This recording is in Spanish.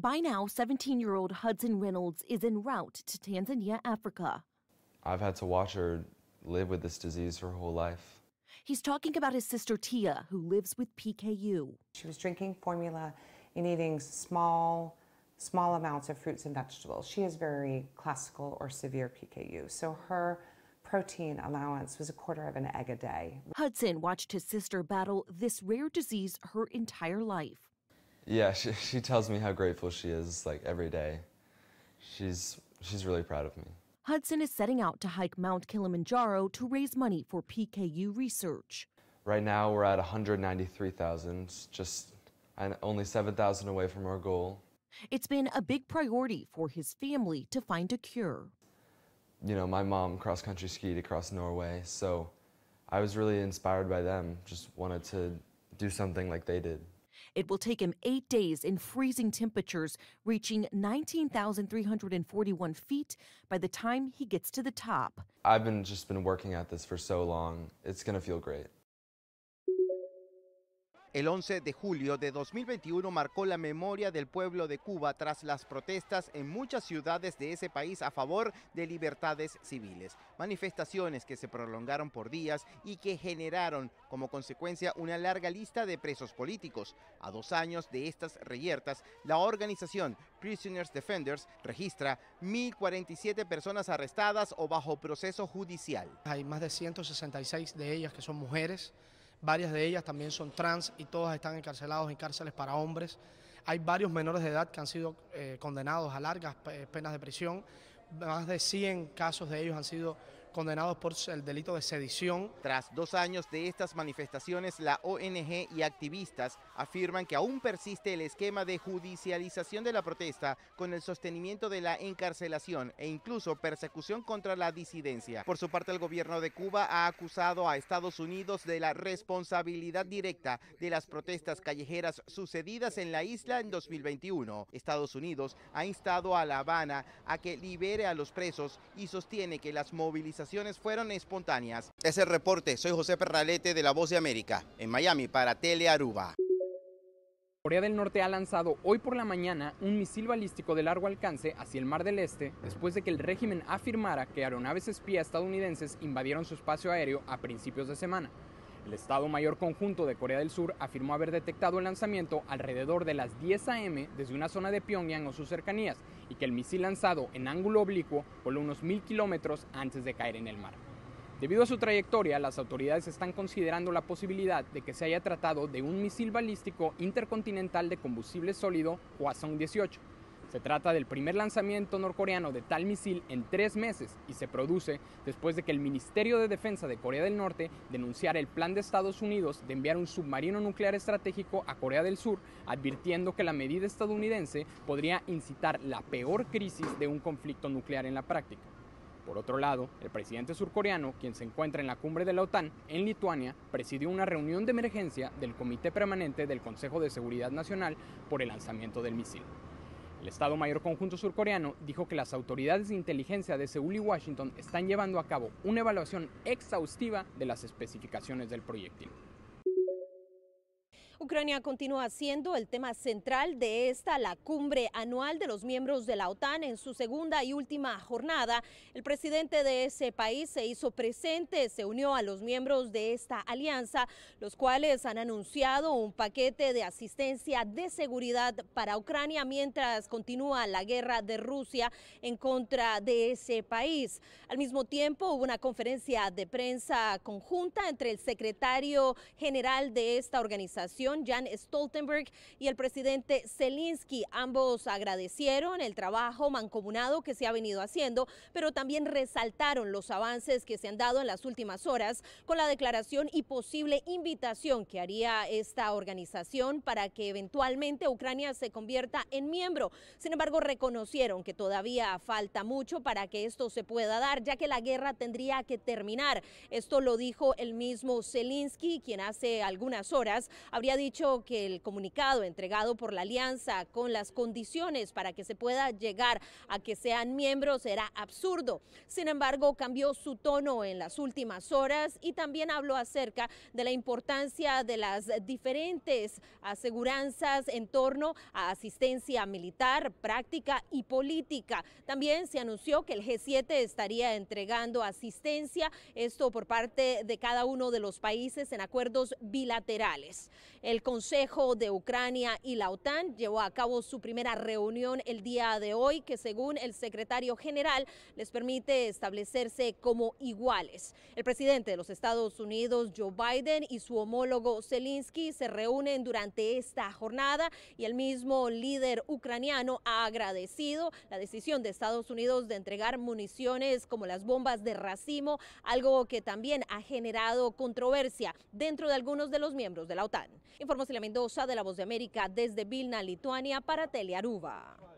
By now, 17-year-old Hudson Reynolds is en route to Tanzania, Africa. I've had to watch her live with this disease her whole life. He's talking about his sister Tia, who lives with PKU. She was drinking formula and eating small amounts of fruits and vegetables. She has very classical or severe PKU, so her protein allowance was 1/4 of an egg a day. Hudson watched his sister battle this rare disease her entire life. Yeah, she tells me how grateful she is, like, every day. She's really proud of me. Hudson is setting out to hike Mount Kilimanjaro to raise money for PKU research. Right now we're at 193,000, just only 7,000 away from our goal. It's been a big priority for his family to find a cure. You know, my mom cross-country skied across Norway, so I was really inspired by them, just wanted to do something like they did. It will take him 8 days in freezing temperatures, reaching 19,341 feet by the time he gets to the top. I've just been working at this for so long. It's going to feel great. El 11 de julio de 2021 marcó la memoria del pueblo de Cuba tras las protestas en muchas ciudades de ese país a favor de libertades civiles. Manifestaciones que se prolongaron por días y que generaron como consecuencia una larga lista de presos políticos. A 2 años de estas reyertas, la organización Prisoners Defenders registra 1.047 personas arrestadas o bajo proceso judicial. Hay más de 166 de ellas que son mujeres. Varias de ellas también son trans y todas están encarcelados en cárceles para hombres. Hay varios menores de edad que han sido condenados a largas penas de prisión. Más de 100 casos de ellos han sido condenados por el delito de sedición. Tras 2 años de estas manifestaciones, la ONG y activistas afirman que aún persiste el esquema de judicialización de la protesta con el sostenimiento de la encarcelación e incluso persecución contra la disidencia. Por su parte, el gobierno de Cuba ha acusado a Estados Unidos de la responsabilidad directa de las protestas callejeras sucedidas en la isla en 2021. Estados Unidos ha instado a La Habana a que libere a los presos y sostiene que las movilizaciones fueron espontáneas. Es el reporte, soy José Perralete de La Voz de América, en Miami para Telearuba. Corea del Norte ha lanzado hoy por la mañana un misil balístico de largo alcance hacia el Mar del Este después de que el régimen afirmara que aeronaves espía estadounidenses invadieron su espacio aéreo a principios de semana. El Estado Mayor Conjunto de Corea del Sur afirmó haber detectado el lanzamiento alrededor de las 10 a.m. desde una zona de Pyongyang o sus cercanías y que el misil lanzado en ángulo oblicuo voló unos 1.000 kilómetros antes de caer en el mar. Debido a su trayectoria, las autoridades están considerando la posibilidad de que se haya tratado de un misil balístico intercontinental de combustible sólido Hwasong-18. Se trata del primer lanzamiento norcoreano de tal misil en 3 meses y se produce después de que el Ministerio de Defensa de Corea del Norte denunciara el plan de Estados Unidos de enviar un submarino nuclear estratégico a Corea del Sur, advirtiendo que la medida estadounidense podría incitar la peor crisis de un conflicto nuclear en la práctica. Por otro lado, el presidente surcoreano, quien se encuentra en la cumbre de la OTAN en Lituania, presidió una reunión de emergencia del Comité Permanente del Consejo de Seguridad Nacional por el lanzamiento del misil. El Estado Mayor Conjunto surcoreano dijo que las autoridades de inteligencia de Seúl y Washington están llevando a cabo una evaluación exhaustiva de las especificaciones del proyectil. Ucrania continúa siendo el tema central de la cumbre anual de los miembros de la OTAN. En su segunda y última jornada, el presidente de ese país se hizo presente, se unió a los miembros de esta alianza, los cuales han anunciado un paquete de asistencia de seguridad para Ucrania mientras continúa la guerra de Rusia en contra de ese país. Al mismo tiempo, hubo una conferencia de prensa conjunta entre el secretario general de esta organización, Jens Stoltenberg, y el presidente Zelensky. Ambos agradecieron el trabajo mancomunado que se ha venido haciendo, pero también resaltaron los avances que se han dado en las últimas horas con la declaración y posible invitación que haría esta organización para que eventualmente Ucrania se convierta en miembro. Sin embargo, reconocieron que todavía falta mucho para que esto se pueda dar, ya que la guerra tendría que terminar. Esto lo dijo el mismo Zelensky, quien hace algunas horas habría dicho que el comunicado entregado por la alianza con las condiciones para que se pueda llegar a que sean miembros era absurdo. Sin embargo, cambió su tono en las últimas horas y también habló acerca de la importancia de las diferentes aseguranzas en torno a asistencia militar, práctica y política. También se anunció que el G7 estaría entregando asistencia, esto por parte de cada uno de los países en acuerdos bilaterales. El Consejo de Ucrania y la OTAN llevó a cabo su primera reunión el día de hoy, que según el secretario general les permite establecerse como iguales. El presidente de los Estados Unidos, Joe Biden, y su homólogo Zelensky se reúnen durante esta jornada y el mismo líder ucraniano ha agradecido la decisión de Estados Unidos de entregar municiones como las bombas de racimo, algo que también ha generado controversia dentro de algunos de los miembros de la OTAN. Informó Celia Mendoza de La Voz de América desde Vilna, Lituania, para Telearuba.